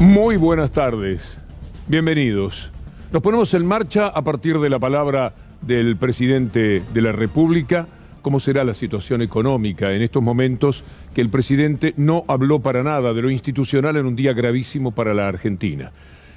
Muy buenas tardes, bienvenidos. Nos ponemos en marcha a partir de la palabra del presidente de la República. ¿Cómo será la situación económica en estos momentos que el presidente no habló para nada de lo institucional en un día gravísimo para la Argentina?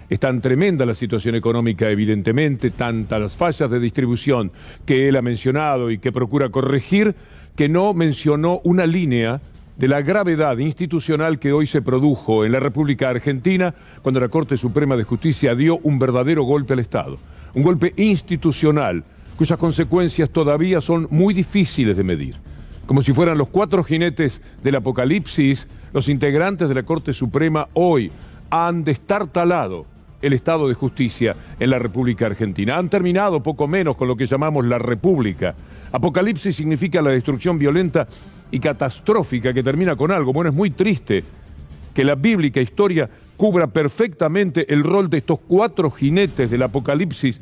Es tan tremenda la situación económica, evidentemente, tantas las fallas de distribución que él ha mencionado y que procura corregir, que no mencionó una línea de la gravedad institucional que hoy se produjo en la República Argentina cuando la Corte Suprema de Justicia dio un verdadero golpe al Estado. Un golpe institucional cuyas consecuencias todavía son muy difíciles de medir. Como si fueran los cuatro jinetes del apocalipsis, los integrantes de la Corte Suprema hoy han destartalado el Estado de Justicia en la República Argentina. Han terminado poco menos con lo que llamamos la República. Apocalipsis significa la destrucción violenta y catastrófica que termina con algo. Bueno, es muy triste que la bíblica historia cubra perfectamente el rol de estos cuatro jinetes del Apocalipsis.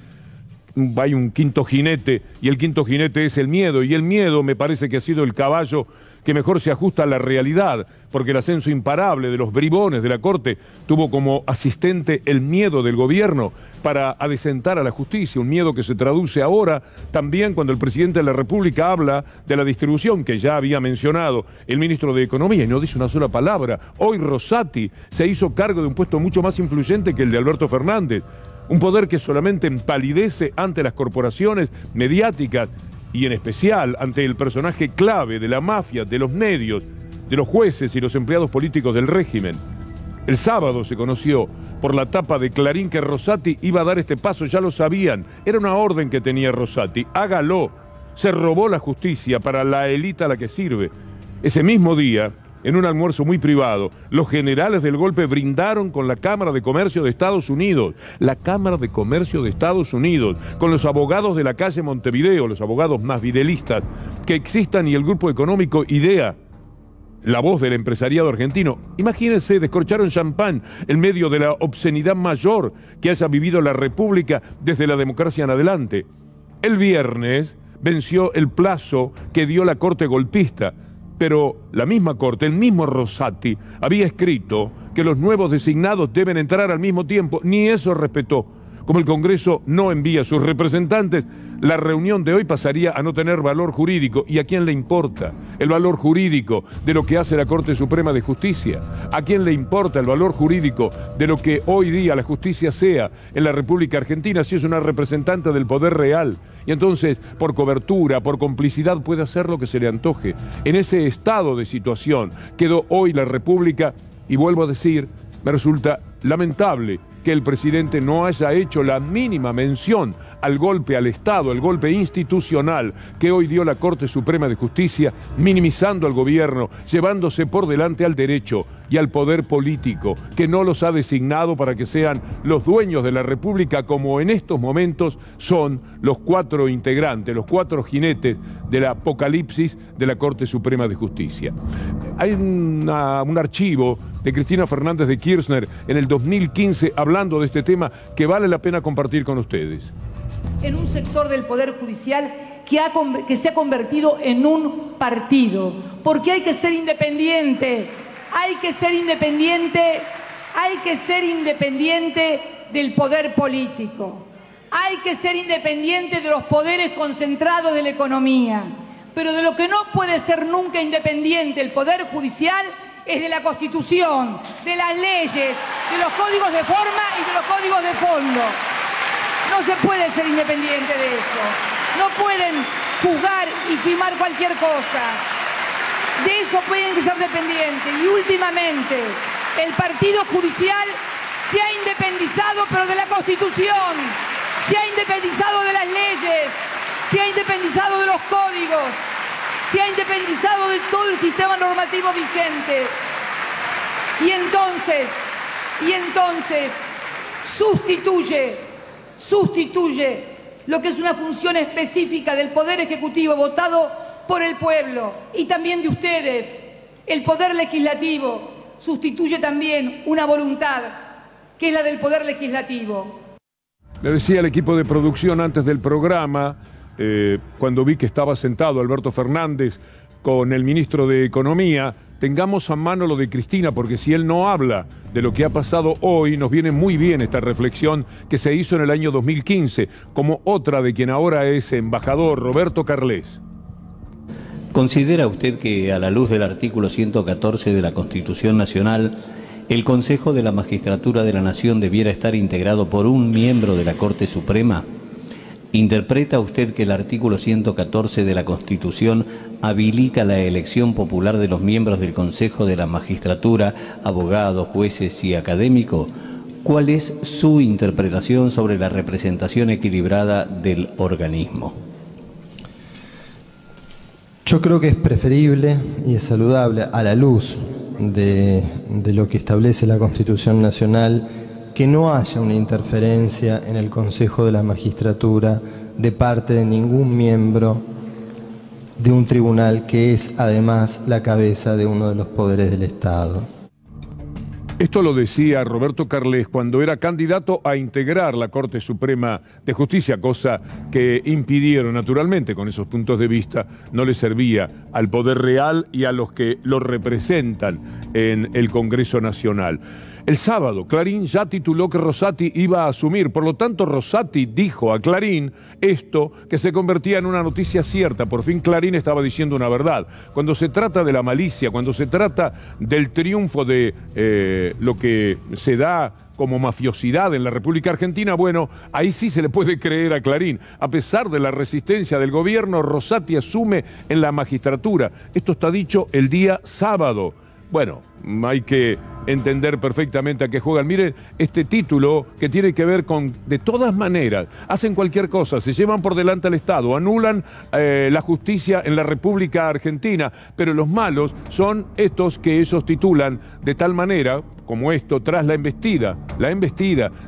Hay un quinto jinete y el quinto jinete es el miedo, y el miedo me parece que ha sido el caballo que mejor se ajusta a la realidad, porque el ascenso imparable de los bribones de la Corte tuvo como asistente el miedo del gobierno para adecentar a la justicia, un miedo que se traduce ahora también cuando el presidente de la República habla de la distribución que ya había mencionado el ministro de Economía y no dice una sola palabra. Hoy Rosati se hizo cargo de un puesto mucho más influyente que el de Alberto Fernández. Un poder que solamente empalidece ante las corporaciones mediáticas y en especial ante el personaje clave de la mafia, de los medios, de los jueces y los empleados políticos del régimen. El sábado se conoció por la tapa de Clarín que Rosati iba a dar este paso, ya lo sabían, era una orden que tenía Rosati, hágalo. Se robó la justicia para la élite a la que sirve. Ese mismo día, en un almuerzo muy privado, los generales del golpe brindaron con la Cámara de Comercio de Estados Unidos, la Cámara de Comercio de Estados Unidos, con los abogados de la calle Montevideo, los abogados más videlistas que existan y el grupo económico IDEA, la voz del empresariado argentino. Imagínense, descorcharon champán en medio de la obscenidad mayor que haya vivido la República desde la democracia en adelante. El viernes venció el plazo que dio la Corte golpista, pero la misma Corte, el mismo Rosati, había escrito que los nuevos designados deben entrar al mismo tiempo. Ni eso respetó. Como el Congreso no envía a sus representantes, la reunión de hoy pasaría a no tener valor jurídico. ¿Y a quién le importa el valor jurídico de lo que hace la Corte Suprema de Justicia? ¿A quién le importa el valor jurídico de lo que hoy día la justicia sea en la República Argentina si es una representante del poder real? Y entonces, por cobertura, por complicidad, puede hacer lo que se le antoje. En ese estado de situación quedó hoy la República, y vuelvo a decir, me resulta lamentable que el presidente no haya hecho la mínima mención al golpe al Estado, el golpe institucional que hoy dio la Corte Suprema de Justicia, minimizando al gobierno, llevándose por delante al derecho y al poder político, que no los ha designado para que sean los dueños de la República, como en estos momentos son los cuatro integrantes, los cuatro jinetes del apocalipsis de la Corte Suprema de Justicia. Hay un archivo de Cristina Fernández de Kirchner en el 2015 hablando de este tema que vale la pena compartir con ustedes. En un sector del Poder Judicial que se ha convertido en un partido, porque hay que ser independiente, hay que ser independiente del poder político, hay que ser independiente de los poderes concentrados de la economía, pero de lo que no puede ser nunca independiente el Poder Judicial es de la Constitución, de las leyes, de los códigos de forma y de los códigos de fondo. No se puede ser independiente de eso. No pueden juzgar y firmar cualquier cosa. De eso pueden ser dependientes. Y últimamente, el Partido Judicial se ha independizado, pero de la Constitución, se ha independizado de las leyes, se ha independizado de los códigos, se ha independizado de todo el sistema normativo vigente. Y entonces sustituye lo que es una función específica del Poder Ejecutivo votado por el pueblo y también de ustedes. El Poder Legislativo sustituye también una voluntad que es la del Poder Legislativo. Le decía al equipo de producción antes del programa, cuando vi que estaba sentado Alberto Fernández con el ministro de Economía, tengamos a mano lo de Cristina, porque si él no habla de lo que ha pasado hoy, nos viene muy bien esta reflexión que se hizo en el año 2015, como otra de quien ahora es embajador, Roberto Carles. ¿Considera usted que, a la luz del artículo 114 de la Constitución Nacional, el Consejo de la Magistratura de la Nación debiera estar integrado por un miembro de la Corte Suprema? ¿Interpreta usted que el artículo 114 de la Constitución habilita la elección popular de los miembros del Consejo de la Magistratura, abogados, jueces y académicos? ¿Cuál es su interpretación sobre la representación equilibrada del organismo? Yo creo que es preferible y es saludable, a la luz de lo que establece la Constitución Nacional, que no haya una interferencia en el Consejo de la Magistratura de parte de ningún miembro de un tribunal que es además la cabeza de uno de los poderes del Estado. Esto lo decía Roberto Carles cuando era candidato a integrar la Corte Suprema de Justicia, cosa que impidieron naturalmente con esos puntos de vista, no le servía al Poder Real y a los que lo representan en el Congreso Nacional. El sábado, Clarín ya tituló que Rosati iba a asumir, por lo tanto Rosati dijo a Clarín esto que se convertía en una noticia cierta. Por fin Clarín estaba diciendo una verdad. Cuando se trata de la malicia, cuando se trata del triunfo de lo que se da como mafiosidad en la República Argentina, bueno, ahí sí se le puede creer a Clarín. A pesar de la resistencia del gobierno, Rosati asume en la magistratura. Esto está dicho el día sábado. Bueno, hay que entender perfectamente a qué juegan. Miren este título que tiene que ver con, de todas maneras, hacen cualquier cosa, se llevan por delante al Estado, anulan la justicia en la República Argentina, pero los malos son estos que ellos titulan de tal manera, como esto, tras la embestida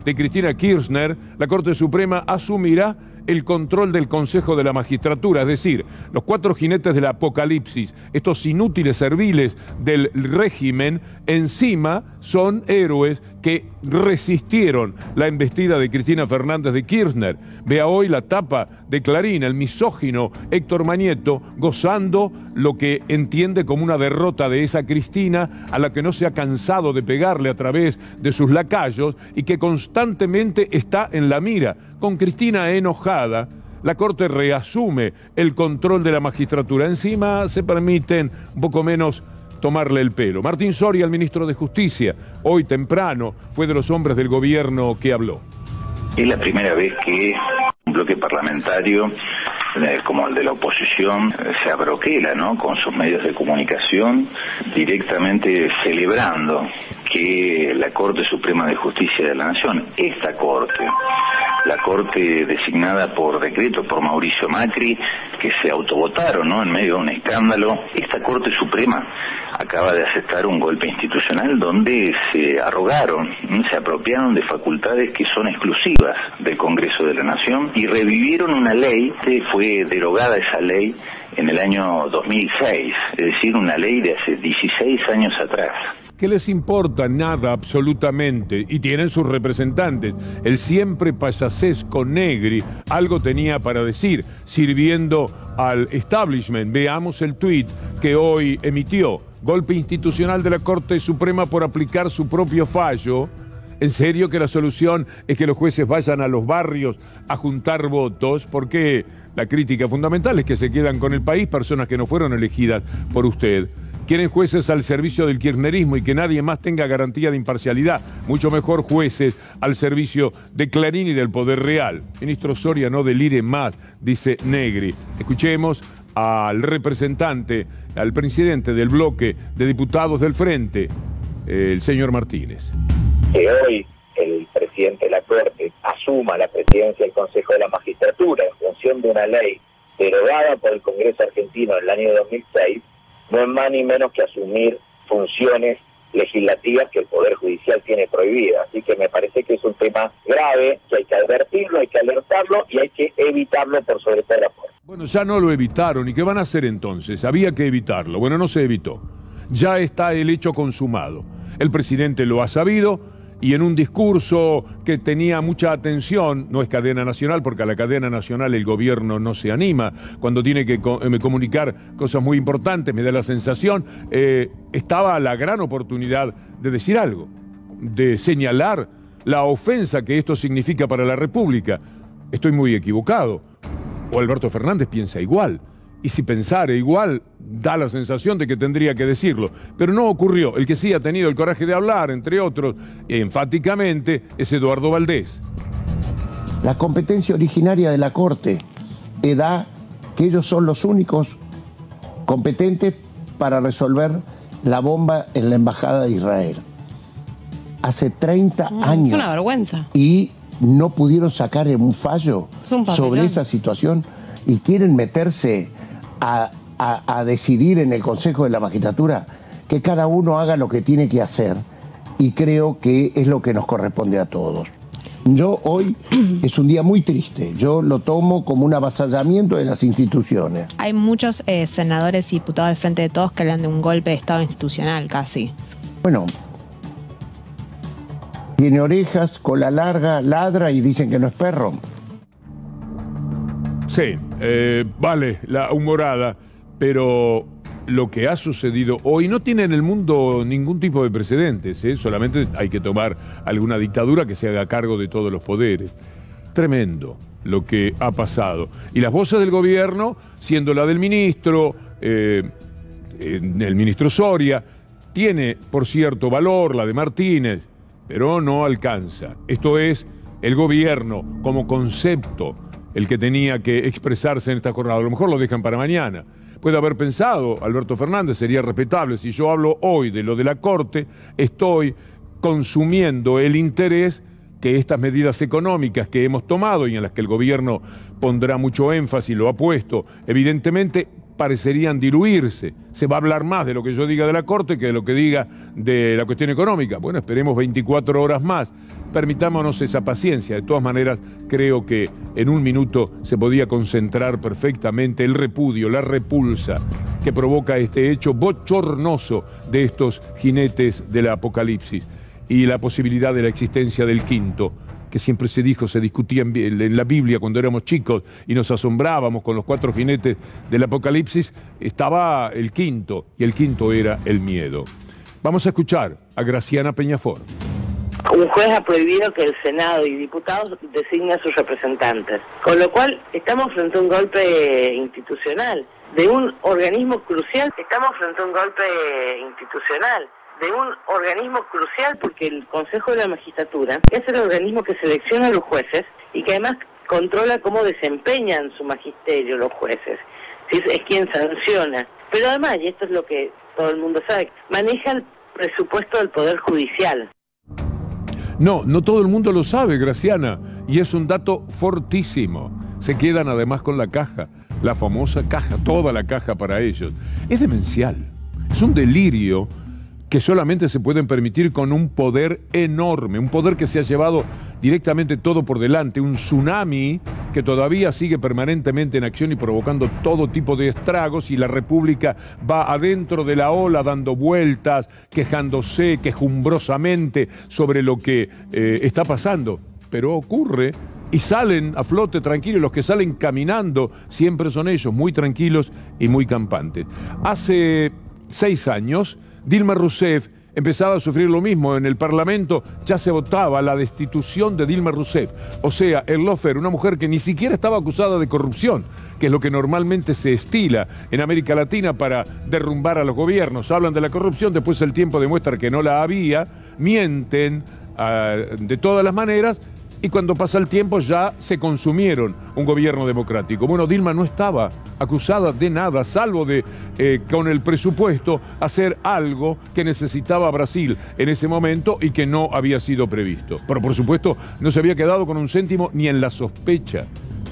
de Cristina Kirchner, la Corte Suprema asumirá el control del Consejo de la Magistratura, es decir, los cuatro jinetes del apocalipsis, estos inútiles serviles del régimen, encima son héroes que resistieron la embestida de Cristina Fernández de Kirchner. Vea hoy la tapa de Clarín, el misógino Héctor Mañeto, gozando lo que entiende como una derrota de esa Cristina, a la que no se ha cansado de pegarle a través de sus lacayos y que constantemente está en la mira. Con Cristina enojada, la Corte reasume el control de la magistratura. Encima se permiten un poco menos tomarle el pelo. Martín Soria, el ministro de Justicia, hoy temprano fue de los hombres del gobierno que habló. Es la primera vez que un bloque parlamentario como el de la oposición se abroquela, ¿no?, con sus medios de comunicación, directamente celebrando que la Corte Suprema de Justicia de la Nación, esta Corte, la Corte designada por decreto por Mauricio Macri, que se autovotaron, ¿no?, en medio de un escándalo, esta Corte Suprema acaba de aceptar un golpe institucional donde se arrogaron, se apropiaron de facultades que son exclusivas del Congreso de la Nación y revivieron una ley que fue derogada esa ley en el año 2006, es decir, una ley de hace 16 años atrás. ¿Qué les importa? Nada, absolutamente. Y tienen sus representantes. El siempre payasesco Negri algo tenía para decir, sirviendo al establishment. Veamos el tuit que hoy emitió. Golpe institucional de la Corte Suprema por aplicar su propio fallo. ¿En serio que la solución es que los jueces vayan a los barrios a juntar votos? Porque la crítica fundamental es que se quedan con el país personas que no fueron elegidas por usted. Quieren jueces al servicio del kirchnerismo y que nadie más tenga garantía de imparcialidad. Mucho mejor jueces al servicio de Clarín y del Poder Real. Ministro Soria, no delire más, dice Negri. Escuchemos al representante, al presidente del bloque de diputados del Frente, el señor Martínez. Que hoy el presidente de la Corte asuma la presidencia del Consejo de la Magistratura en función de una ley derogada por el Congreso argentino en el año 2006, no es más ni menos que asumir funciones legislativas que el Poder Judicial tiene prohibidas. Así que me parece que es un tema grave, que hay que advertirlo, hay que alertarlo y hay que evitarlo por sobre todas las cosas. Bueno, ya no lo evitaron. ¿Y qué van a hacer entonces? Había que evitarlo. Bueno, no se evitó. Ya está el hecho consumado. El presidente lo ha sabido y en un discurso que tenía mucha atención, no es cadena nacional, porque a la cadena nacional el gobierno no se anima, cuando tiene que comunicar cosas muy importantes, me da la sensación, estaba la gran oportunidad de decir algo, de señalar la ofensa que esto significa para la República. Estoy muy equivocado, o Alberto Fernández piensa igual, y si pensara igual, da la sensación de que tendría que decirlo. Pero no ocurrió. El que sí ha tenido el coraje de hablar, entre otros, enfáticamente, es Eduardo Valdés. La competencia originaria de la Corte da que ellos son los únicos competentes para resolver la bomba en la Embajada de Israel. Hace 30 años. Es una vergüenza. Y no pudieron sacar un fallo sobre esa situación y quieren meterse a decidir en el Consejo de la Magistratura. Que cada uno haga lo que tiene que hacer, y creo que es lo que nos corresponde a todos. Yo hoy es un día muy triste, yo lo tomo como un avasallamiento de las instituciones. Hay muchos senadores y diputados del Frente de Todos que hablan de un golpe de Estado institucional casi. Bueno, tiene orejas, cola larga, ladra y dicen que no es perro. Sí, vale la humorada, pero lo que ha sucedido hoy no tiene en el mundo ningún tipo de precedentes, solamente hay que tomar alguna dictadura que se haga cargo de todos los poderes. Tremendo lo que ha pasado. Y las voces del gobierno, siendo la del ministro, el ministro Soria, tiene, por cierto, valor la de Martínez, pero no alcanza. Esto es el gobierno como concepto, el que tenía que expresarse en esta jornada. A lo mejor lo dejan para mañana. Puede haber pensado, Alberto Fernández, sería respetable. Si yo hablo hoy de lo de la Corte, estoy consumiendo el interés que estas medidas económicas que hemos tomado y en las que el gobierno pondrá mucho énfasis, lo ha puesto, evidentemente parecerían diluirse. Se va a hablar más de lo que yo diga de la Corte que de lo que diga de la cuestión económica. Bueno, esperemos 24 horas más. Permitámonos esa paciencia. De todas maneras, creo que en un minuto se podía concentrar perfectamente el repudio, la repulsa que provoca este hecho bochornoso de estos jinetes del apocalipsis y la posibilidad de la existencia del quinto, que siempre se dijo, se discutía en la Biblia cuando éramos chicos y nos asombrábamos con los 4 jinetes del apocalipsis. Estaba el quinto, y el quinto era el miedo. Vamos a escuchar a Graciana Peñafort. Un juez ha prohibido que el Senado y diputados designen a sus representantes, con lo cual estamos frente a un golpe institucional de un organismo crucial. Estamos frente a un golpe institucional de un organismo crucial, porque el Consejo de la Magistratura es el organismo que selecciona a los jueces y que además controla cómo desempeñan su magisterio los jueces. Es quien sanciona. Pero además, y esto es lo que todo el mundo sabe, maneja el presupuesto del Poder Judicial. No todo el mundo lo sabe, Graciana, y es un dato fortísimo. Se quedan además con la caja, la famosa caja, toda la caja para ellos. Es demencial, es un delirio que solamente se pueden permitir con un poder enorme, un poder que se ha llevado directamente todo por delante, un tsunami que todavía sigue permanentemente en acción y provocando todo tipo de estragos, y la República va adentro de la ola dando vueltas, quejándose quejumbrosamente sobre lo que está pasando. Pero ocurre y salen a flote tranquilos. Los que salen caminando siempre son ellos, muy tranquilos y muy campantes. Hace 6 años, Dilma Rousseff empezaba a sufrir lo mismo. En el Parlamento ya se votaba la destitución de Dilma Rousseff. O sea, el lawfare, una mujer que ni siquiera estaba acusada de corrupción, que es lo que normalmente se estila en América Latina para derrumbar a los gobiernos. Hablan de la corrupción, después el tiempo demuestra que no la había, mienten de todas las maneras, y cuando pasa el tiempo ya se consumieron un gobierno democrático. Bueno, Dilma no estaba acusada de nada, salvo de, con el presupuesto, hacer algo que necesitaba Brasil en ese momento y que no había sido previsto. Pero por supuesto no se había quedado con un céntimo ni en la sospecha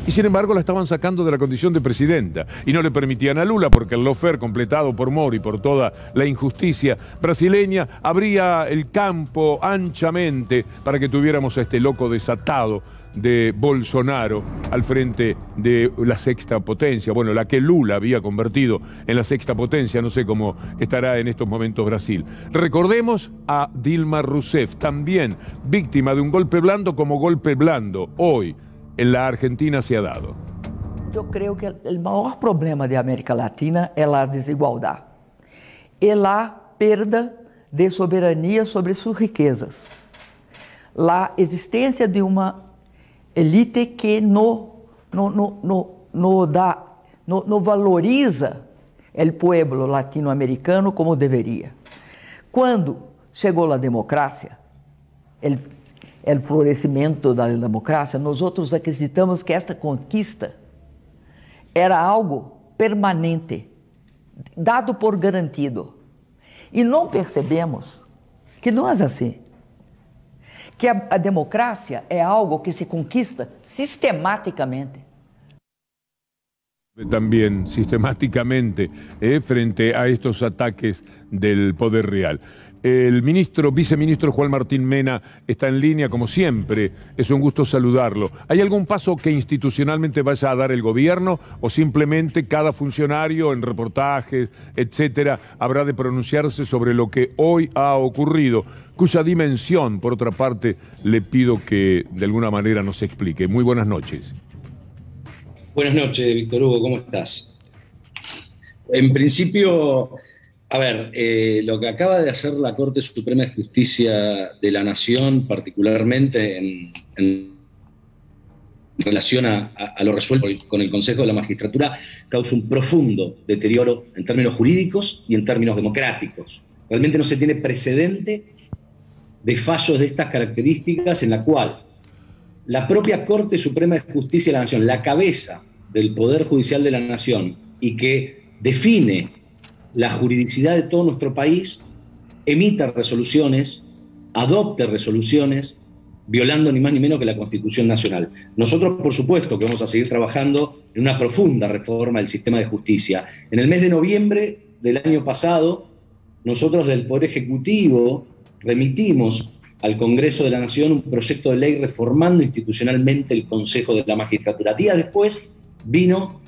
y sin embargo la estaban sacando de la condición de presidenta y no le permitían a Lula porque el lawfare completado por Moro y por toda la injusticia brasileña abría el campo anchamente para que tuviéramos a este loco desatado de Bolsonaro al frente de la sexta potencia, bueno, la que Lula había convertido en la sexta potencia, no sé cómo estará en estos momentos Brasil. Recordemos a Dilma Rousseff, también víctima de un golpe blando como golpe blando hoy en la Argentina se ha dado. Yo creo que el mayor problema de América Latina es la desigualdad y la pérdida de soberanía sobre sus riquezas. La existencia de una elite que no valoriza o pueblo latino-americano como deveria. Quando chegou a democracia, o florescimento da democracia, nós outros acreditamos que esta conquista era algo permanente, dado por garantido. E não percebemos que não é assim. Que a democracia é algo que se conquista sistematicamente. También sistemáticamente frente a estos ataques del poder real. El viceministro Juan Martín Mena está en línea, como siempre. Es un gusto saludarlo. ¿Hay algún paso que institucionalmente vaya a dar el gobierno o simplemente cada funcionario en reportajes, etcétera, habrá de pronunciarse sobre lo que hoy ha ocurrido, cuya dimensión, por otra parte, le pido que de alguna manera nos explique? Muy buenas noches. Buenas noches, Víctor Hugo, ¿cómo estás? En principio, a ver, lo que acaba de hacer la Corte Suprema de Justicia de la Nación, particularmente en relación a lo resuelto con el Consejo de la Magistratura, causa un profundo deterioro en términos jurídicos y en términos democráticos. Realmente no se tiene precedente de fallos de estas características en la cual la propia Corte Suprema de Justicia de la Nación, la cabeza del Poder Judicial de la Nación y que define la juridicidad de todo nuestro país, emita resoluciones, adopte resoluciones, violando ni más ni menos que la Constitución Nacional. Nosotros, por supuesto, que vamos a seguir trabajando en una profunda reforma del sistema de justicia. En el mes de noviembre del año pasado, nosotros del Poder Ejecutivo remitimos al Congreso de la Nación un proyecto de ley reformando institucionalmente el Consejo de la Magistratura. Días después vino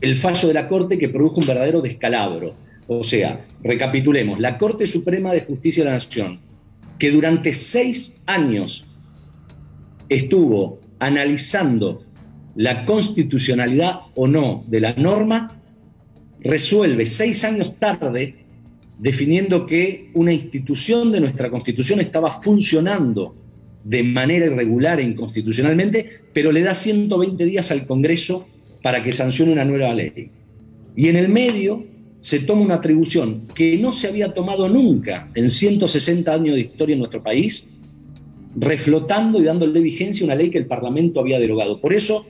el fallo de la Corte que produjo un verdadero descalabro. O sea, recapitulemos, la Corte Suprema de Justicia de la Nación, que durante 6 años estuvo analizando la constitucionalidad o no de la norma, resuelve 6 años tarde definiendo que una institución de nuestra Constitución estaba funcionando de manera irregular e inconstitucionalmente, pero le da 120 días al Congreso para que sancione una nueva ley. Y en el medio se toma una atribución que no se había tomado nunca en 160 años de historia en nuestro país, reflotando y dándole vigencia a una ley que el Parlamento había derogado. Por eso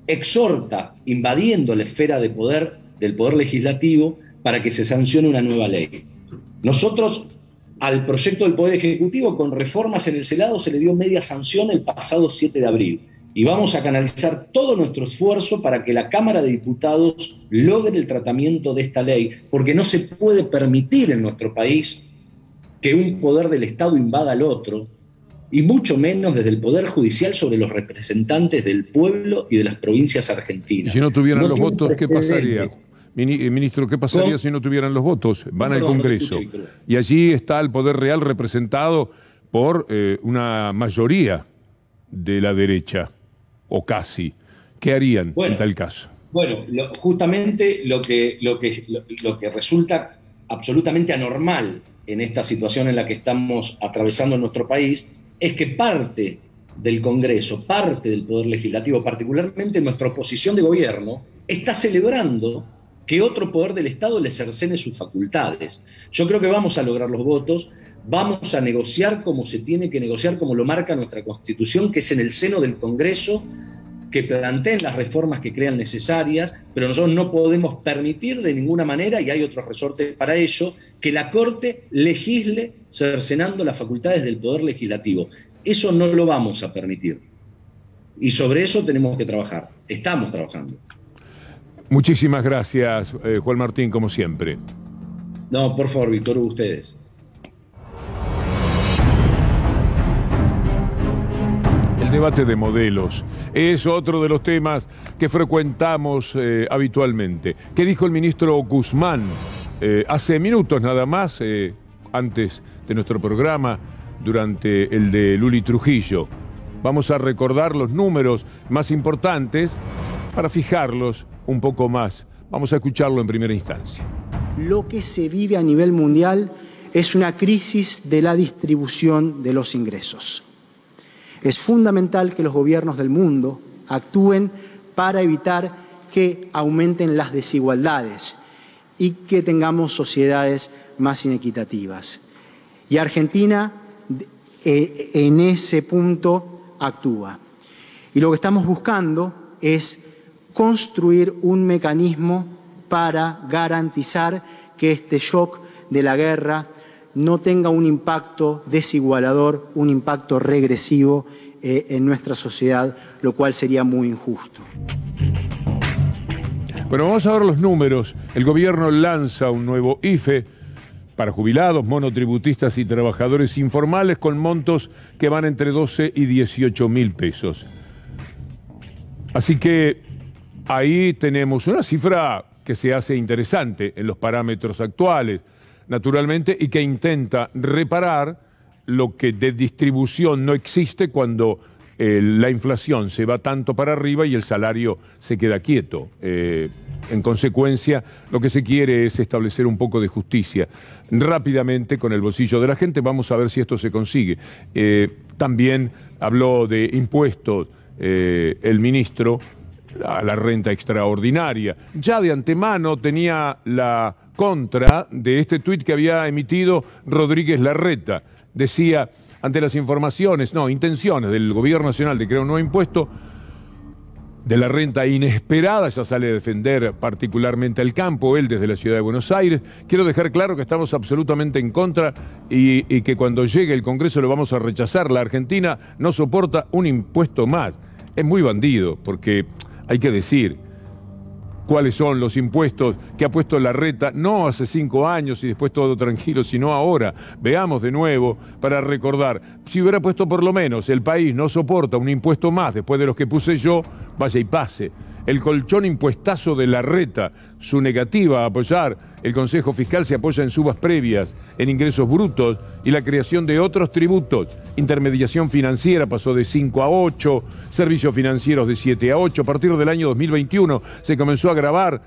exhorta, invadiendo la esfera de poder del Poder Legislativo, para que se sancione una nueva ley. Nosotros, al proyecto del Poder Ejecutivo, con reformas en el Senado, se le dio media sanción el pasado 7 de abril. Y vamos a canalizar todo nuestro esfuerzo para que la Cámara de Diputados logre el tratamiento de esta ley, porque no se puede permitir en nuestro país que un poder del Estado invada al otro, y mucho menos desde el Poder Judicial sobre los representantes del pueblo y de las provincias argentinas. Y si no tuvieran los votos, ¿qué pasaría? Ministro, ¿qué pasaría si no tuvieran los votos? Van al Congreso. Y allí está el Poder Real representado por una mayoría de la derecha, o casi. ¿Qué harían en tal caso? Bueno, justamente lo que resulta absolutamente anormal en esta situación en la que estamos atravesando en nuestro país es que parte del Congreso, parte del Poder Legislativo, particularmente nuestra oposición de gobierno, está celebrando que otro poder del Estado le cercene sus facultades. Yo creo que vamos a lograr los votos, vamos a negociar como se tiene que negociar, como lo marca nuestra Constitución, que es en el seno del Congreso, que planteen las reformas que crean necesarias, pero nosotros no podemos permitir de ninguna manera, y hay otros resortes para ello, que la Corte legisle cercenando las facultades del Poder Legislativo. Eso no lo vamos a permitir. Y sobre eso tenemos que trabajar. Estamos trabajando. Muchísimas gracias, Juan Martín, como siempre. No, por favor, Víctor, ustedes. El debate de modelos es otro de los temas que frecuentamos habitualmente. ¿Qué dijo el ministro Guzmán hace minutos nada más, antes de nuestro programa, durante el de Luli Trujillo? Vamos a recordar los números más importantes para fijarlos un poco más. Vamos a escucharlo en primera instancia. Lo que se vive a nivel mundial es una crisis de la distribución de los ingresos. Es fundamental que los gobiernos del mundo actúen para evitar que aumenten las desigualdades y que tengamos sociedades más inequitativas. Y Argentina en ese punto actúa. Y lo que estamos buscando es construir un mecanismo para garantizar que este shock de la guerra no tenga un impacto desigualador, un impacto regresivo en nuestra sociedad, lo cual sería muy injusto. Bueno, vamos a ver los números. El gobierno lanza un nuevo IFE para jubilados, monotributistas y trabajadores informales con montos que van entre 12 y 18 mil pesos. Así que ahí tenemos una cifra que se hace interesante en los parámetros actuales, naturalmente, y que intenta reparar lo que de distribución no existe cuando la inflación se va tanto para arriba y el salario se queda quieto. En consecuencia, lo que se quiere es establecer un poco de justicia. Rápidamente, con el bolsillo de la gente, vamos a ver si esto se consigue. También habló de impuestos el ministro a la renta extraordinaria. Ya de antemano tenía la contra de este tuit que había emitido Rodríguez Larreta. Decía, ante las intenciones del Gobierno Nacional de crear un nuevo impuesto de la renta inesperada, ya sale a defender particularmente al campo, él desde la Ciudad de Buenos Aires. Quiero dejar claro que estamos absolutamente en contra y que cuando llegue el Congreso lo vamos a rechazar. La Argentina no soporta un impuesto más. Es muy bandido, porque hay que decir cuáles son los impuestos que ha puesto Larreta, no hace 5 años y después todo tranquilo, sino ahora. Veamos de nuevo para recordar. Si hubiera puesto por lo menos el país no soporta un impuesto más después de los que puse yo, vaya y pase. El colchón impuestazo de Larreta, su negativa a apoyar el Consejo Fiscal se apoya en subas previas, en ingresos brutos y la creación de otros tributos. Intermediación financiera pasó de 5 a 8, servicios financieros de 7 a 8. A partir del año 2021 se comenzó a gravar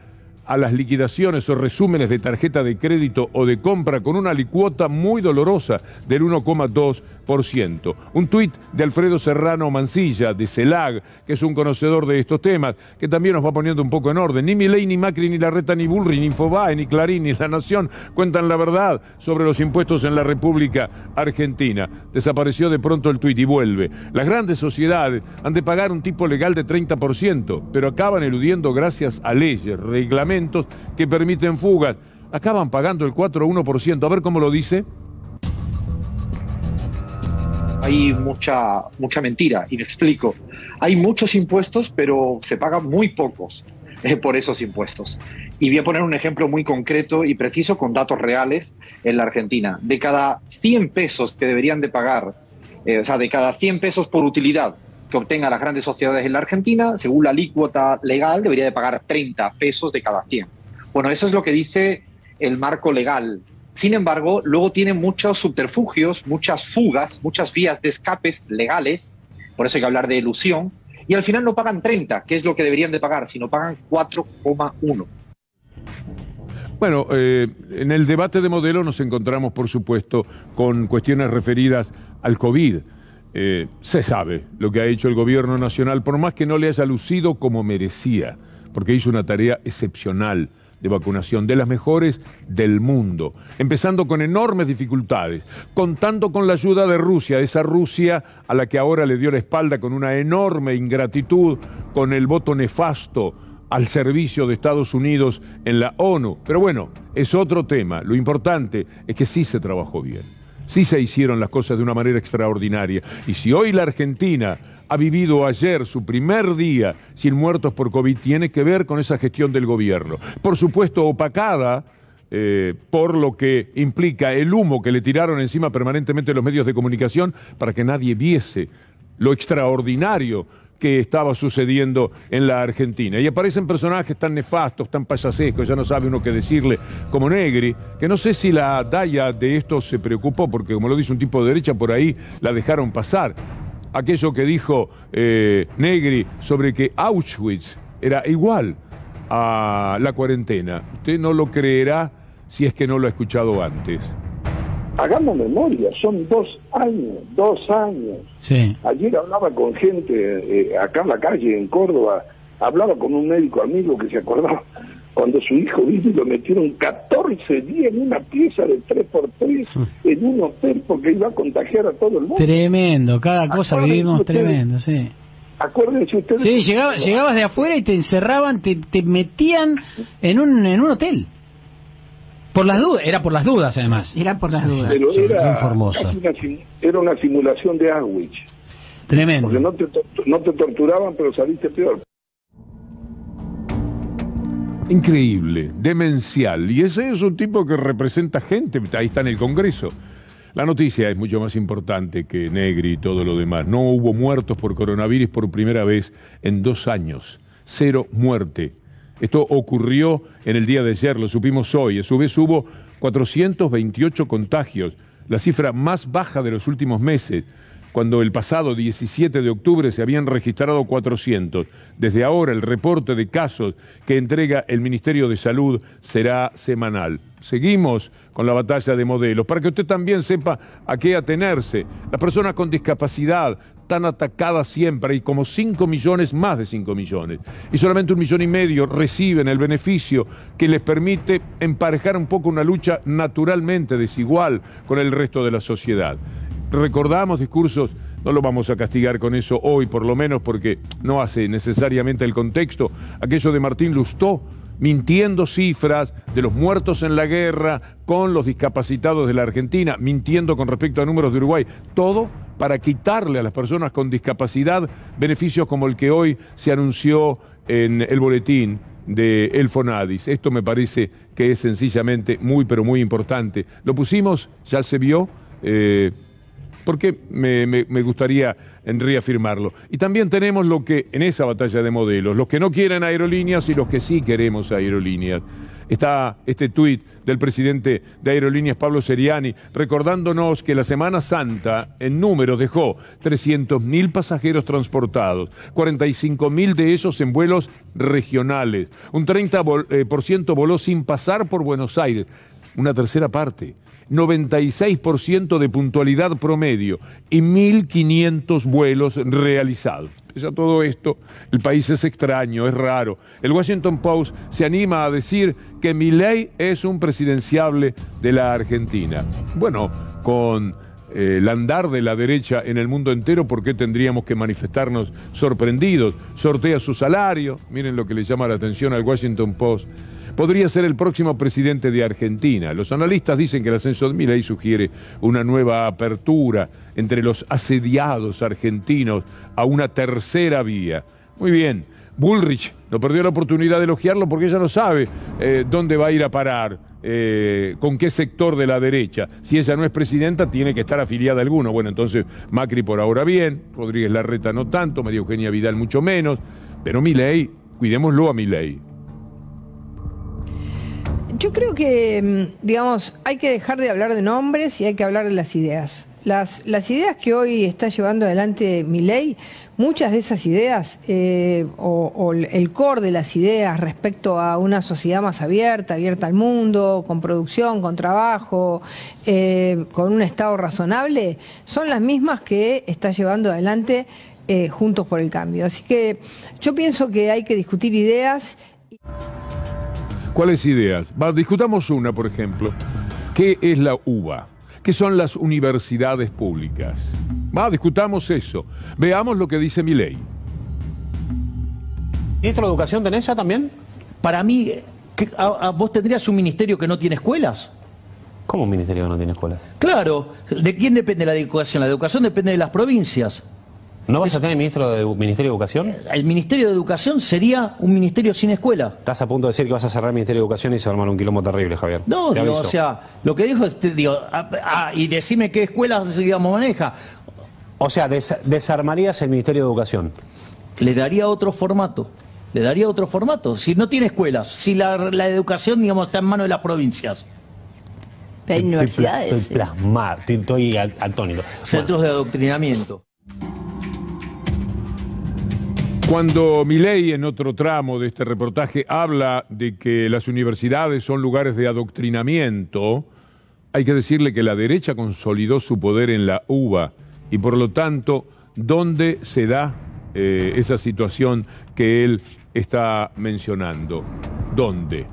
a las liquidaciones o resúmenes de tarjeta de crédito o de compra con una alicuota muy dolorosa del 1,2%. Un tuit de Alfredo Serrano Mancilla, de CELAG, que es un conocedor de estos temas, que también nos va poniendo un poco en orden. Ni Milei, ni Macri, ni Larreta, ni Bullrich, ni Infobae, ni Clarín, ni La Nación cuentan la verdad sobre los impuestos en la República Argentina. Desapareció de pronto el tuit y vuelve. Las grandes sociedades han de pagar un tipo legal de 30%, pero acaban eludiendo gracias a leyes, reglamentos que permiten fugas. Acaban pagando el 4 o 1%. A ver cómo lo dice. Hay mucha mentira, y me explico. Hay muchos impuestos, pero se pagan muy pocos por esos impuestos. Y voy a poner un ejemplo muy concreto y preciso con datos reales en la Argentina. De cada 100 pesos que deberían de pagar, de cada 100 pesos por utilidad que obtengan las grandes sociedades en la Argentina, según la alícuota legal, debería de pagar 30 pesos de cada 100. Bueno, eso es lo que dice el marco legal. Sin embargo, luego tiene muchos subterfugios, muchas fugas, muchas vías de escapes legales, por eso hay que hablar de elusión, y al final no pagan 30, que es lo que deberían de pagar, sino pagan 4,1. Bueno, en el debate de modelo nos encontramos, por supuesto, con cuestiones referidas al COVID. Se sabe lo que ha hecho el gobierno nacional, por más que no le haya lucido como merecía, porque hizo una tarea excepcional de vacunación, de las mejores del mundo, empezando con enormes dificultades, contando con la ayuda de Rusia, esa Rusia a la que ahora le dio la espalda con una enorme ingratitud, con el voto nefasto al servicio de Estados Unidos en la ONU. Pero bueno, es otro tema. Lo importante es que sí se trabajó bien. Sí se hicieron las cosas de una manera extraordinaria. Y si hoy la Argentina ha vivido ayer su primer día sin muertos por COVID, tiene que ver con esa gestión del gobierno. Por supuesto, opacada por lo que implica el humo que le tiraron encima permanentemente los medios de comunicación para que nadie viese lo extraordinario que estaba sucediendo en la Argentina. Y aparecen personajes tan nefastos, tan payasescos, ya no sabe uno qué decirle, como Negri, que no sé si la Daya de esto se preocupó, porque como lo dice un tipo de derecha, por ahí la dejaron pasar. Aquello que dijo Negri sobre que Auschwitz era igual a la cuarentena. Usted no lo creerá si es que no lo ha escuchado antes. Hagamos memoria, son 2 años, 2 años. Sí. Ayer hablaba con gente acá en la calle, en Córdoba, hablaba con un médico amigo que se acordaba cuando su hijo vino y lo metieron 14 días en una pieza de 3x3 en un hotel porque iba a contagiar a todo el mundo. Tremendo, cada cosa vivimos tremendo, sí. Acuérdense ustedes. Sí, llegabas de afuera y te encerraban, te metían en un hotel. Por las dudas, era por las dudas además. Era por las dudas. Pero era era una simulación de Auschwitz. Tremendo. Porque no te torturaban, pero saliste peor. Increíble, demencial. Y ese es un tipo que representa gente, ahí está en el Congreso. La noticia es mucho más importante que Negri y todo lo demás. No hubo muertos por coronavirus por primera vez en 2 años. 0 muerte. Esto ocurrió en el día de ayer, lo supimos hoy. A su vez hubo 428 contagios, la cifra más baja de los últimos meses, cuando el pasado 17 de octubre se habían registrado 400. Desde ahora el reporte de casos que entrega el Ministerio de Salud será semanal. Seguimos con la batalla de modelos, para que usted también sepa a qué atenerse. Las personas con discapacidad, tan atacadas siempre, hay como 5 millones, más de 5 millones, y solamente 1,5 millones reciben el beneficio que les permite emparejar un poco una lucha naturalmente desigual con el resto de la sociedad. Recordamos discursos, no lo vamos a castigar con eso hoy, por lo menos porque no hace necesariamente el contexto, aquello de Martín Lustó, mintiendo cifras de los muertos en la guerra con los discapacitados de la Argentina, mintiendo con respecto a números de Uruguay, todo para quitarle a las personas con discapacidad beneficios como el que hoy se anunció en el boletín de El Fonadis. Esto me parece que es sencillamente muy, pero muy importante. Lo pusimos, ya se vio, porque me gustaría reafirmarlo. Y también tenemos lo que, en esa batalla de modelos, los que no quieren aerolíneas y los que sí queremos aerolíneas. Está este tuit del presidente de Aerolíneas, Pablo Seriani, recordándonos que la Semana Santa en números dejó 300.000 pasajeros transportados, 45.000 de ellos en vuelos regionales, un 30% voló sin pasar por Buenos Aires, una tercera parte. 96% de puntualidad promedio y 1.500 vuelos realizados. Pese a todo esto, el país es extraño, es raro. El Washington Post se anima a decir que Milei es un presidenciable de la Argentina. Bueno, con el andar de la derecha en el mundo entero, ¿por qué tendríamos que manifestarnos sorprendidos? Sortea su salario, miren lo que le llama la atención al Washington Post. Podría ser el próximo presidente de Argentina. Los analistas dicen que el ascenso de Milei sugiere una nueva apertura entre los asediados argentinos a una tercera vía. Muy bien, Bullrich no perdió la oportunidad de elogiarlo porque ella no sabe dónde va a ir a parar, con qué sector de la derecha. Si ella no es presidenta, tiene que estar afiliada a alguno. Bueno, entonces Macri por ahora bien, Rodríguez Larreta no tanto, María Eugenia Vidal mucho menos, pero Milei, cuidémoslo a Milei. Yo creo que, digamos, hay que dejar de hablar de nombres y hay que hablar de las ideas. Las ideas que hoy está llevando adelante Milei, muchas de esas ideas, o el core de las ideas respecto a una sociedad más abierta al mundo, con producción, con trabajo, con un Estado razonable, son las mismas que está llevando adelante Juntos por el Cambio. Así que yo pienso que hay que discutir ideas. ¿Cuáles ideas? Discutamos una, por ejemplo. ¿Qué es la UBA? ¿Qué son las universidades públicas? Discutamos eso. Veamos lo que dice Milei. ¿Ministro de Educación tenés ya también? Para mí, ¿vos tendrías un ministerio que no tiene escuelas? ¿Cómo un ministerio que no tiene escuelas? Claro, ¿de quién depende la educación? La educación depende de las provincias. ¿No vas a tener ministerio de Educación? El Ministerio de Educación sería un ministerio sin escuela. Estás a punto de decir que vas a cerrar el Ministerio de Educación y se va a armar un quilombo terrible, Javier. No, digo, o sea, lo que dijo es, digo, y decime qué escuelas, digamos, maneja. O sea, desarmarías el Ministerio de Educación. Le daría otro formato. Le daría otro formato. Si no tiene escuelas, si la educación, digamos, está en manos de las provincias. Pero hay universidades. Estoy plasmado, estoy atónito. Centros de adoctrinamiento. Cuando Milei, en otro tramo de este reportaje, habla de que las universidades son lugares de adoctrinamiento, hay que decirle que la derecha consolidó su poder en la UBA y, por lo tanto, ¿dónde se da esa situación que él está mencionando? ¿Dónde?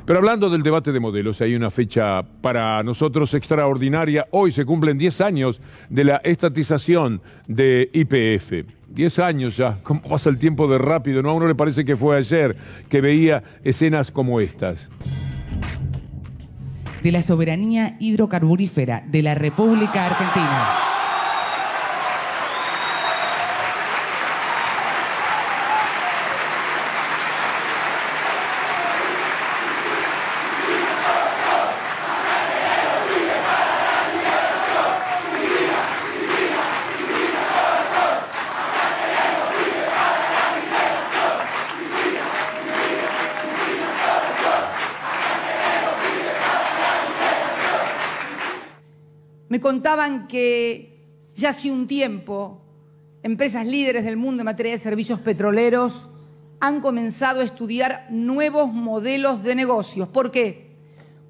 Pero hablando del debate de modelos, hay una fecha para nosotros extraordinaria. Hoy se cumplen 10 años de la estatización de YPF. 10 años ya. ¿Cómo pasa el tiempo de rápido? ¿No? A uno le parece que fue ayer que veía escenas como estas. De la soberanía hidrocarburífera de la República Argentina. Me contaban que ya hace un tiempo empresas líderes del mundo en materia de servicios petroleros han comenzado a estudiar nuevos modelos de negocios. ¿Por qué?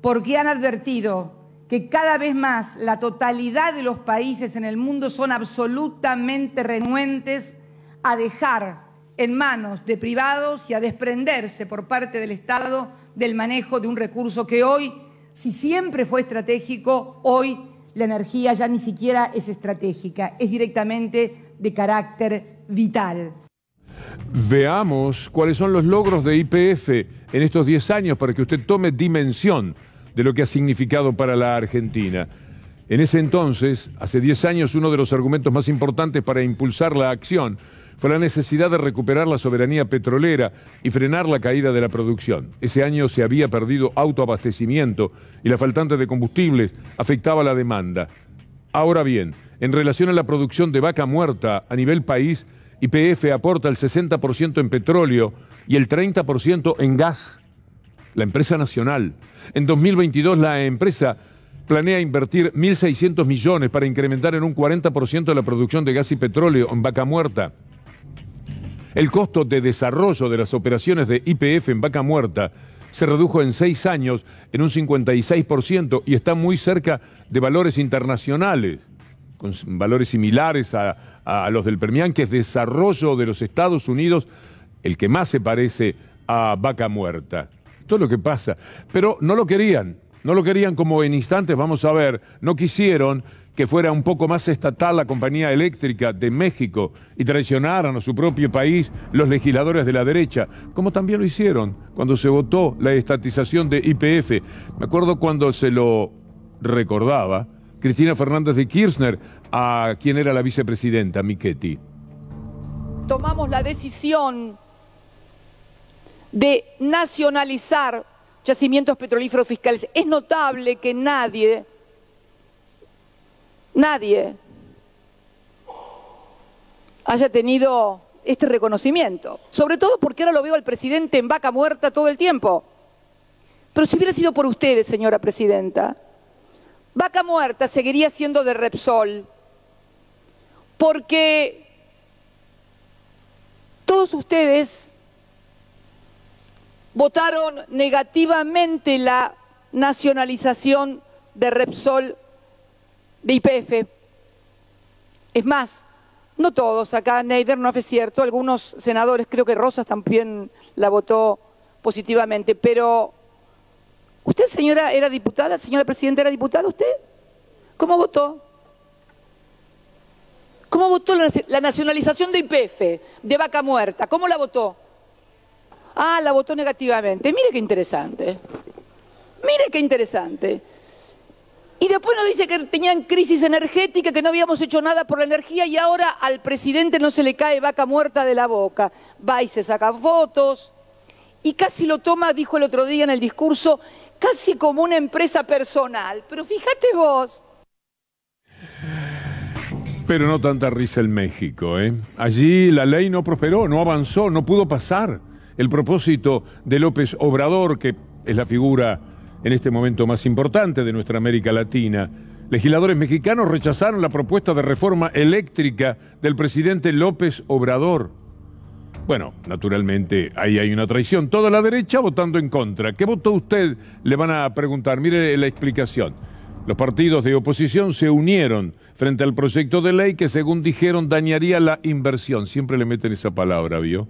Porque han advertido que cada vez más la totalidad de los países en el mundo son absolutamente renuentes a dejar en manos de privados y a desprenderse por parte del Estado del manejo de un recurso que hoy, si siempre fue estratégico, hoy la energía ya ni siquiera es estratégica, es directamente de carácter vital. Veamos cuáles son los logros de YPF en estos 10 años para que usted tome dimensión de lo que ha significado para la Argentina. En ese entonces, hace 10 años, uno de los argumentos más importantes para impulsar la acción fue la necesidad de recuperar la soberanía petrolera y frenar la caída de la producción. Ese año se había perdido autoabastecimiento y la faltante de combustibles afectaba la demanda. Ahora bien, en relación a la producción de vaca muerta a nivel país, YPF aporta el 60% en petróleo y el 30% en gas. La empresa nacional. En 2022 la empresa planea invertir 1.600 millones para incrementar en un 40% la producción de gas y petróleo en vaca muerta. El costo de desarrollo de las operaciones de YPF en vaca muerta se redujo en 6 años en un 56% y está muy cerca de valores internacionales, con valores similares a los del Permian, que es desarrollo de los Estados Unidos, el que más se parece a vaca muerta. Esto es lo que pasa. Pero no lo querían como en instantes, vamos a ver, no quisieron que fuera un poco más estatal la compañía eléctrica de México y traicionaran a su propio país los legisladores de la derecha, como también lo hicieron cuando se votó la estatización de YPF. Me acuerdo cuando se lo recordaba Cristina Fernández de Kirchner a quien era la vicepresidenta, Michetti. Tomamos la decisión de nacionalizar yacimientos petrolíferos fiscales. Es notable que nadie haya tenido este reconocimiento. Sobre todo porque ahora lo veo al presidente en vaca muerta todo el tiempo. Pero si hubiera sido por ustedes, señora presidenta, vaca muerta seguiría siendo de Repsol. Porque todos ustedes votaron negativamente la nacionalización de Repsol, de YPF. Es más, no todos, acá Neider no es cierto, algunos senadores, creo que Rosas también la votó positivamente, pero ¿usted, señora, era diputada? Señora presidenta, ¿era diputada usted? ¿Cómo votó? ¿Cómo votó la nacionalización de YPF, de vaca muerta? ¿Cómo la votó? Ah, la votó negativamente. Mire qué interesante. Mire qué interesante. Y después nos dice que tenían crisis energética, que no habíamos hecho nada por la energía y ahora al presidente no se le cae vaca muerta de la boca. Va y se saca fotos y casi lo toma, dijo el otro día en el discurso, casi como una empresa personal. Pero fíjate vos. Pero no tanta risa en México, ¿eh? Allí la ley no prosperó, no avanzó, no pudo pasar. El propósito de López Obrador, que es la figura en este momento más importante de nuestra América Latina. Legisladores mexicanos rechazaron la propuesta de reforma eléctrica del presidente López Obrador. Bueno, naturalmente, ahí hay una traición. Toda la derecha votando en contra. ¿Qué votó usted? Le van a preguntar. Mire la explicación. Los partidos de oposición se unieron frente al proyecto de ley que, según dijeron, dañaría la inversión. Siempre le meten esa palabra, ¿vio?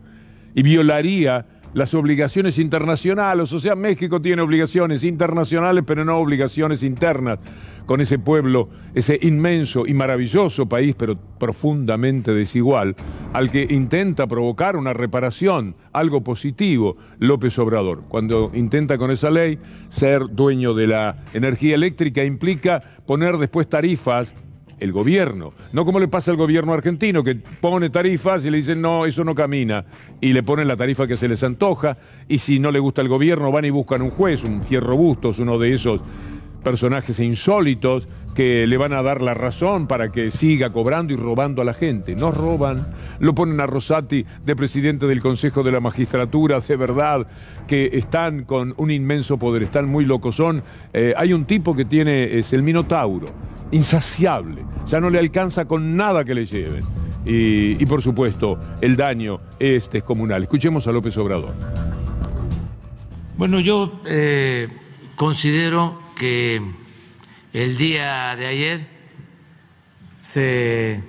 Y violaría las obligaciones internacionales. O sea, México tiene obligaciones internacionales, pero no obligaciones internas con ese pueblo, ese inmenso y maravilloso país, pero profundamente desigual, al que intenta provocar una reparación, algo positivo, López Obrador. Cuando intenta con esa ley ser dueño de la energía eléctrica, implica poner después tarifas, el gobierno, no como le pasa al gobierno argentino, que pone tarifas y le dicen no, eso no camina, y le ponen la tarifa que se les antoja, y si no le gusta el gobierno van y buscan un juez, un Fierro Bustos, uno de esos personajes insólitos que le van a dar la razón para que siga cobrando y robando a la gente. No roban, lo ponen a Rosati de presidente del Consejo de la Magistratura, de verdad que están con un inmenso poder, están muy locos. Hay un tipo que es el Minotauro, insaciable, ya no le alcanza con nada que le lleven. Y por supuesto, el daño es descomunal. Escuchemos a López Obrador. Bueno, yo considero que el día de ayer se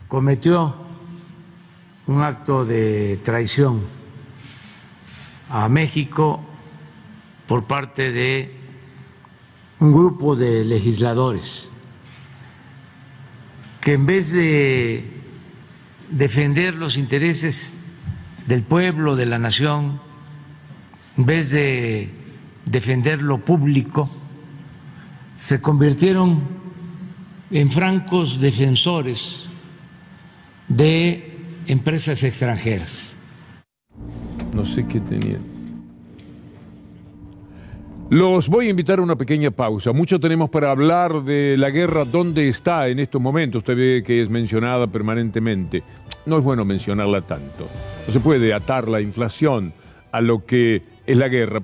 cometió un acto de traición a México por parte de un grupo de legisladores que, en vez de defender los intereses del pueblo, de la nación, en vez de defender lo público, se convirtieron en francos defensores de empresas extranjeras. No sé qué tenían. Los voy a invitar a una pequeña pausa. Mucho tenemos para hablar de la guerra, dónde está en estos momentos. Usted ve que es mencionada permanentemente. No es bueno mencionarla tanto. No se puede atar la inflación a lo que es la guerra.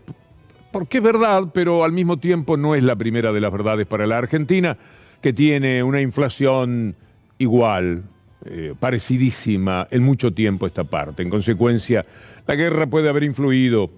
Porque es verdad, pero al mismo tiempo no es la primera de las verdades para la Argentina, que tiene una inflación igual, parecidísima en mucho tiempo esta parte. En consecuencia, la guerra puede haber influido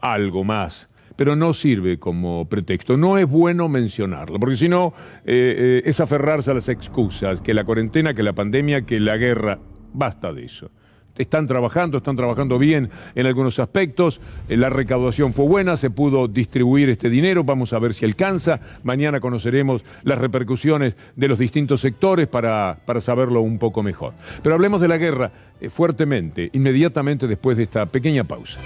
algo más, pero no sirve como pretexto. No es bueno mencionarlo, porque si no es aferrarse a las excusas, que la cuarentena, que la pandemia, que la guerra. Basta de eso. Están trabajando bien en algunos aspectos, la recaudación fue buena, se pudo distribuir este dinero, vamos a ver si alcanza, mañana conoceremos las repercusiones de los distintos sectores para saberlo un poco mejor. Pero hablemos de la guerra fuertemente, inmediatamente después de esta pequeña pausa.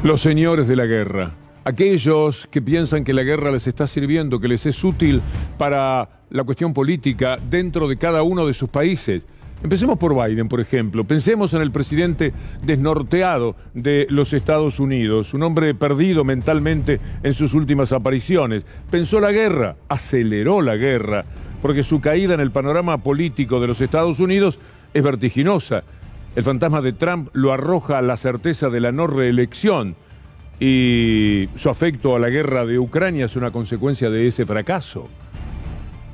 Los señores de la guerra, aquellos que piensan que la guerra les está sirviendo, que les es útil para la cuestión política dentro de cada uno de sus países. Empecemos por Biden, por ejemplo. Pensemos en el presidente desnorteado de los Estados Unidos, un hombre perdido mentalmente en sus últimas apariciones. Pensó la guerra, aceleró la guerra, porque su caída en el panorama político de los Estados Unidos es vertiginosa. El fantasma de Trump lo arroja a la certeza de la no reelección y su afecto a la guerra de Ucrania es una consecuencia de ese fracaso.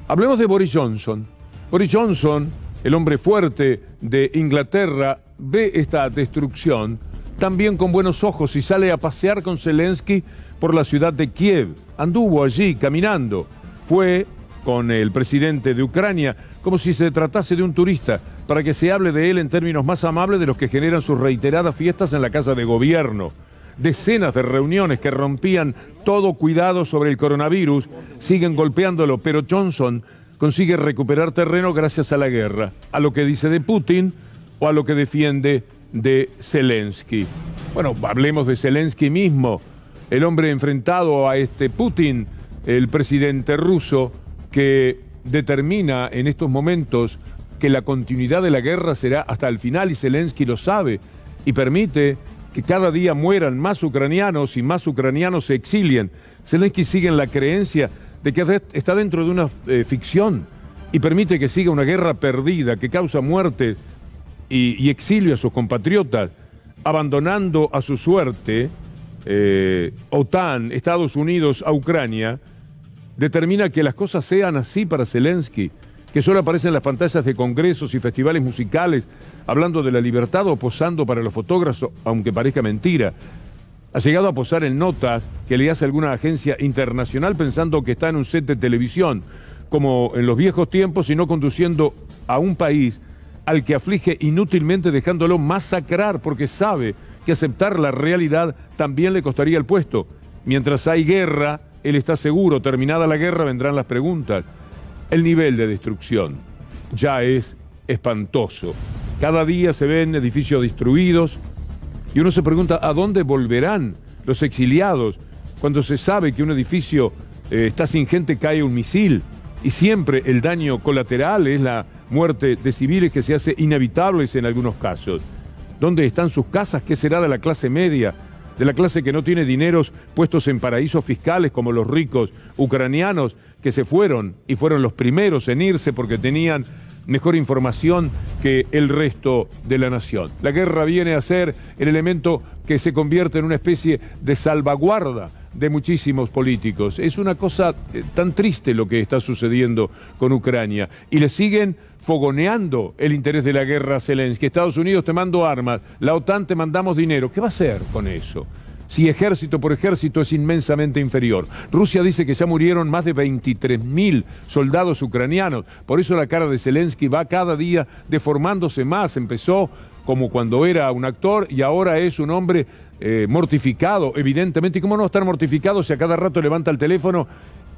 Hablemos de Boris Johnson. Boris Johnson, el hombre fuerte de Inglaterra, ve esta destrucción también con buenos ojos y sale a pasear con Zelensky por la ciudad de Kiev. Anduvo allí caminando. Fue con el presidente de Ucrania como si se tratase de un turista, para que se hable de él en términos más amables de los que generan sus reiteradas fiestas en la Casa de Gobierno. Decenas de reuniones que rompían todo cuidado sobre el coronavirus siguen golpeándolo, pero Johnson consigue recuperar terreno gracias a la guerra, a lo que dice de Putin o a lo que defiende de Zelensky. Bueno, hablemos de Zelensky mismo. el hombre enfrentado a este Putin, el presidente ruso, que determina en estos momentos que la continuidad de la guerra será hasta el final, y Zelensky lo sabe, y permite que cada día mueran más ucranianos y más ucranianos se exilien. Zelensky sigue en la creencia de que está dentro de una ficción y permite que siga una guerra perdida que causa muertes y exilio a sus compatriotas, abandonando a su suerte OTAN, Estados Unidos a Ucrania. Determina que las cosas sean así para Zelensky, que solo aparece en las pantallas de congresos y festivales musicales hablando de la libertad o posando para los fotógrafos, aunque parezca mentira. Ha llegado a posar en notas que le hace alguna agencia internacional pensando que está en un set de televisión, como en los viejos tiempos, y no conduciendo a un país al que aflige inútilmente, dejándolo masacrar, porque sabe que aceptar la realidad también le costaría el puesto. Mientras hay guerra, él está seguro, terminada la guerra vendrán las preguntas. El nivel de destrucción ya es espantoso. Cada día se ven edificios destruidos y uno se pregunta a dónde volverán los exiliados cuando se sabe que un edificio está sin gente, cae un misil, y siempre el daño colateral es la muerte de civiles que se hace inevitables en algunos casos. ¿Dónde están sus casas? ¿Qué será de la clase media? De la clase que no tiene dineros puestos en paraísos fiscales como los ricos ucranianos que se fueron y fueron los primeros en irse porque tenían mejor información que el resto de la nación. La guerra viene a ser el elemento que se convierte en una especie de salvaguarda de muchísimos políticos. Es una cosa tan triste lo que está sucediendo con Ucrania, y le siguen fogoneando el interés de la guerra a Zelensky. Estados Unidos te mando armas, la OTAN te mandamos dinero. ¿Qué va a hacer con eso? Si ejército por ejército es inmensamente inferior. Rusia dice que ya murieron más de 23.000 soldados ucranianos. Por eso la cara de Zelensky va cada día deformándose más. Empezó como cuando era un actor y ahora es un hombre mortificado, evidentemente. ¿Y cómo no estar mortificado si a cada rato levanta el teléfono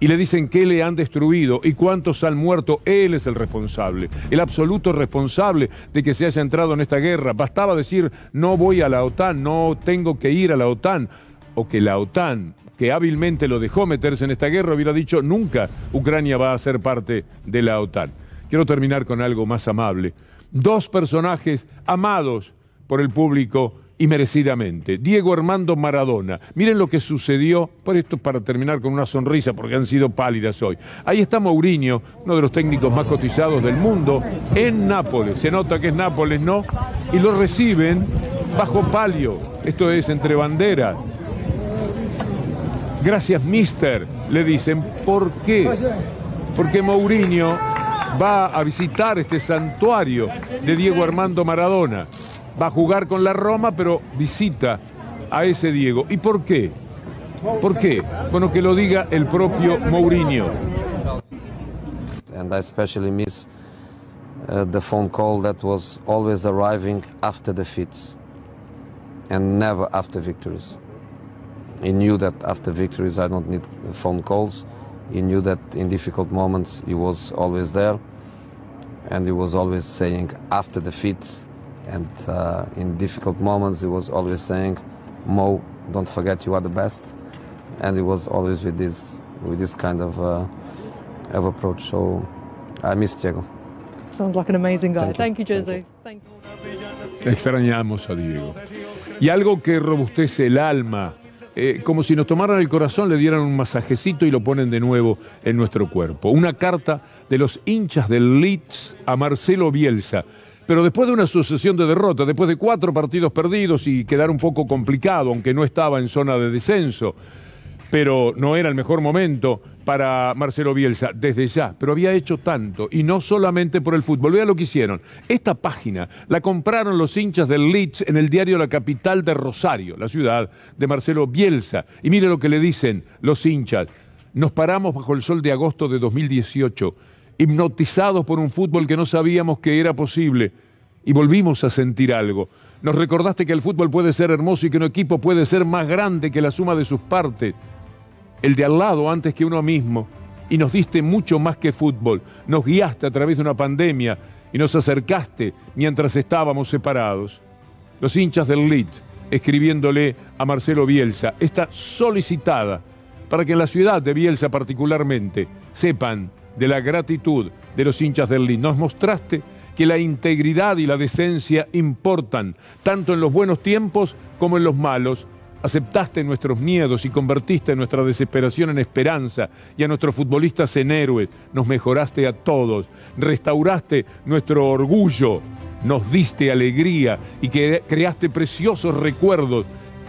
y le dicen que le han destruido y cuántos han muerto? Él es el responsable, el absoluto responsable de que se haya entrado en esta guerra. Bastaba decir no voy a la OTAN, no tengo que ir a la OTAN, o que la OTAN, que hábilmente lo dejó meterse en esta guerra, hubiera dicho nunca Ucrania va a ser parte de la OTAN. Quiero terminar con algo más amable. Dos personajes amados por el público y merecidamente. Diego Armando Maradona. Miren lo que sucedió, por esto para terminar con una sonrisa, porque han sido pálidas hoy. Ahí está Mourinho, uno de los técnicos más cotizados del mundo, en Nápoles. Se nota que es Nápoles, ¿no? Y lo reciben bajo palio. Esto es entre banderas. Gracias, mister, le dicen. ¿Por qué? Porque Mourinho va a visitar este santuario de Diego Armando Maradona. Va a jugar con la Roma, pero visita a ese Diego. ¿Y por qué? ¿Por qué? Bueno, que lo diga el propio Mourinho. And I especially miss the phone call that was always arriving after defeats and never after victories. He knew that after victories I don't need phone calls. He knew that in difficult moments he was always there, and he was always saying after defeats. And in difficult moments, he was always saying, "Mo, don't forget you are the best." And he was always with this kind of approach. So I miss Diego. Sounds like an amazing guy. Thank you, Jose. Thank you. Extrañamos a Diego. Y algo que robustece el alma, como si nos tomaran el corazón, le dieran un masajecito y lo ponen de nuevo en nuestro cuerpo. Una carta de los hinchas del Leeds a Marcelo Bielsa. Pero después de una sucesión de derrotas, después de 4 partidos perdidos y quedar un poco complicado, aunque no estaba en zona de descenso, pero no era el mejor momento para Marcelo Bielsa desde ya, pero había hecho tanto, y no solamente por el fútbol. Vean lo que hicieron. Esta página la compraron los hinchas del Leeds en el diario La Capital de Rosario, la ciudad de Marcelo Bielsa. Y mire lo que le dicen los hinchas. Nos paramos bajo el sol de agosto de 2018, hipnotizados por un fútbol que no sabíamos que era posible, y volvimos a sentir algo. Nos recordaste que el fútbol puede ser hermoso y que un equipo puede ser más grande que la suma de sus partes, el de al lado antes que uno mismo, y nos diste mucho más que fútbol. Nos guiaste a través de una pandemia y nos acercaste mientras estábamos separados. Los hinchas del Leeds escribiéndole a Marcelo Bielsa. Está solicitada para que en la ciudad de Bielsa particularmente sepan de la gratitud de los hinchas del Lille. Nos mostraste que la integridad y la decencia importan, tanto en los buenos tiempos como en los malos. Aceptaste nuestros miedos y convertiste nuestra desesperación en esperanza y a nuestros futbolistas en héroes. Nos mejoraste a todos, restauraste nuestro orgullo, nos diste alegría y que creaste preciosos recuerdos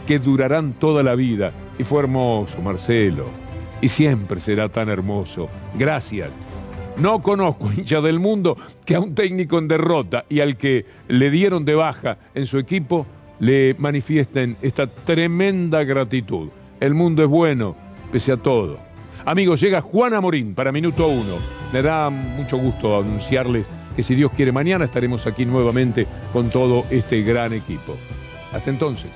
que durarán toda la vida. Y fue hermoso, Marcelo, y siempre será tan hermoso. Gracias. No conozco, hincha del mundo, que a un técnico en derrota y al que le dieron de baja en su equipo le manifiesten esta tremenda gratitud. El mundo es bueno, pese a todo. Amigos, llega Juan Amorín para Minuto 1. Me da mucho gusto anunciarles que si Dios quiere mañana estaremos aquí nuevamente con todo este gran equipo. Hasta entonces.